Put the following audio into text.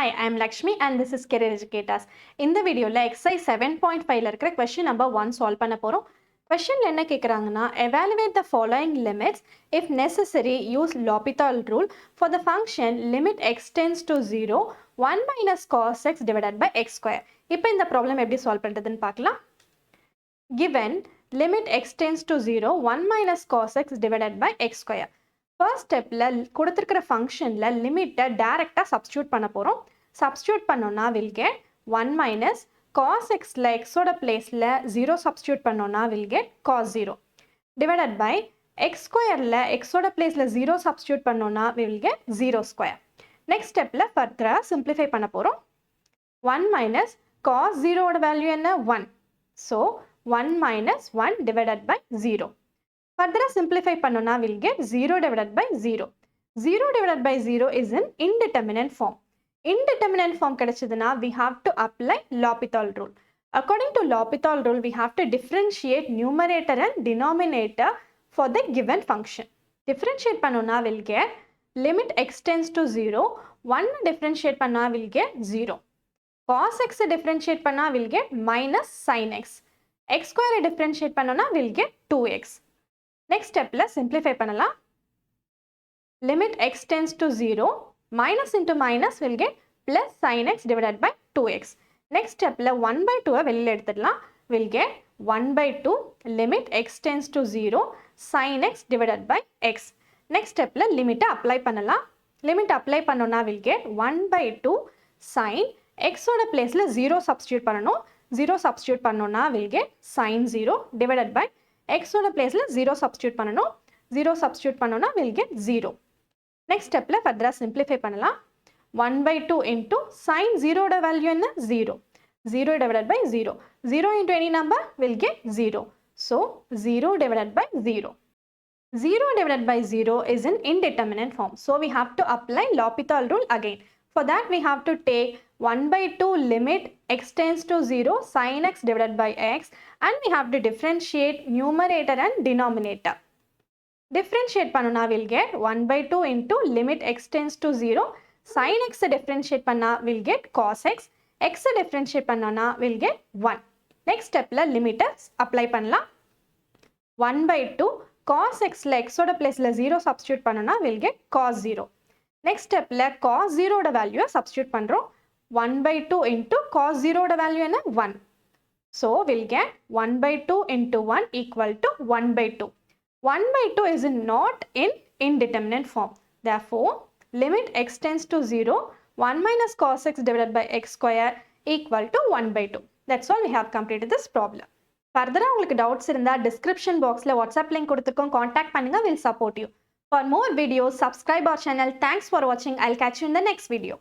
Hi, I am Lakshmi and this is Career Educators. In the video, exercise 7.5 இருக்கிற question number 1 solve பண்ண போறோம். Question என்ன கேக்குறாங்கன்னா, evaluate the following limits. If necessary, use L'Hôpital Rule for the function limit x tends to 0, 1 minus cos x divided by x square. இப்போ இந்த problem எப்படி solve பண்றதுன்னு பார்க்கலாம். Given limit x tends to 0, 1 minus cos x divided by x square. First step கொடுத்திருக்கிற functionல limit directா substitute பண்ண போறோம். Substitute பண்ணோம்னா will get 1 minus cos x x ஓட placeல 0 substitute பண்ணோம்னா will get cos 0 divided by x squareல x ஓட placeல 0 substitute பண்ணோம்னா will get 0 square. Next stepல further simplify பண்ண போறோம். 1 minus cos 0 ஓட value என்ன 1. So 1 minus 1 divided by 0. Further simplify பண்ணோம்னா will get 0 divided by 0. 0 divided by 0 is an indeterminate form. Indeterminate form கிடைச்சதுனா we have to apply L'Hôpital Rule. According to L'Hôpital Rule, we have to differentiate numerator and denominator for the given function. Differentiate பண்ணோம்னா will get limit x tends to 0. 1 differentiate பண்ணா will get 0. Cos x differentiate பண்ணா will get minus sin x. X square differentiate பண்ணோம்னா will get 2x. Next stepல simplify பண்ணலாம். Limit x tends to 0, minus into minus will get plus sin x divided by 2x. Next stepல 1 by 2 வெளியில எடுத்துடலாம். Will get 1 by 2 limit x tends to 0, sin x divided by x. Next stepல limit apply பண்ணலாம். Limit apply பண்ணோம்னா will get 1 by 2 sin x ஓட placeல 0 substitute பண்ணணும். 0 substitute பண்ணோம்னா will get sin 0 divided by x ஓட placeல 0 substitute பண்ணணும். 0 substitute பண்ணோம்னா will get 0. Next stepல further simplify பண்ணலாம். 1 by 2 into sin 0 ஓட value என்ன 0. 0 divided by 0. 0 into any number will get 0. So 0 divided by 0. 0 divided by 0 is an indeterminate form. So we have to apply L'Hôpital Rule again. For that we have to take 1 by 2 limit x tends to 0 sin x divided by x and we have to differentiate numerator and denominator. Differentiate பண்ணோம்னா will get 1 by 2 into limit x tends to 0 sin x differentiate பண்ணா will get cos x. X differentiate பண்ணோம்னா will get 1. Next stepல limit apply பண்ணலாம். 1 by 2 cos x x ஓட placeல 0 substitute பண்ணோம்னா will get cos 0. Next stepல cos 0 ஓட value substitute பண்றோம். 1 by 2 into cos 0 ஓட value என்ன 1. So we'll get 1 by 2 into 1 equal to 1 by 2. 1 by 2 is not in indeterminate form. Therefore, limit x tends to 0, 1 minus cos x divided by x square equal to 1 by 2. That's all, we have completed this problem. Further, உங்களுக்கு doubts இருந்தா description boxல WhatsApp link கொடுத்திருக்கோம், contact பண்ணுங்க, we'll support you. For more videos, subscribe our channel. Thanks for watching. I'll catch you in the next video.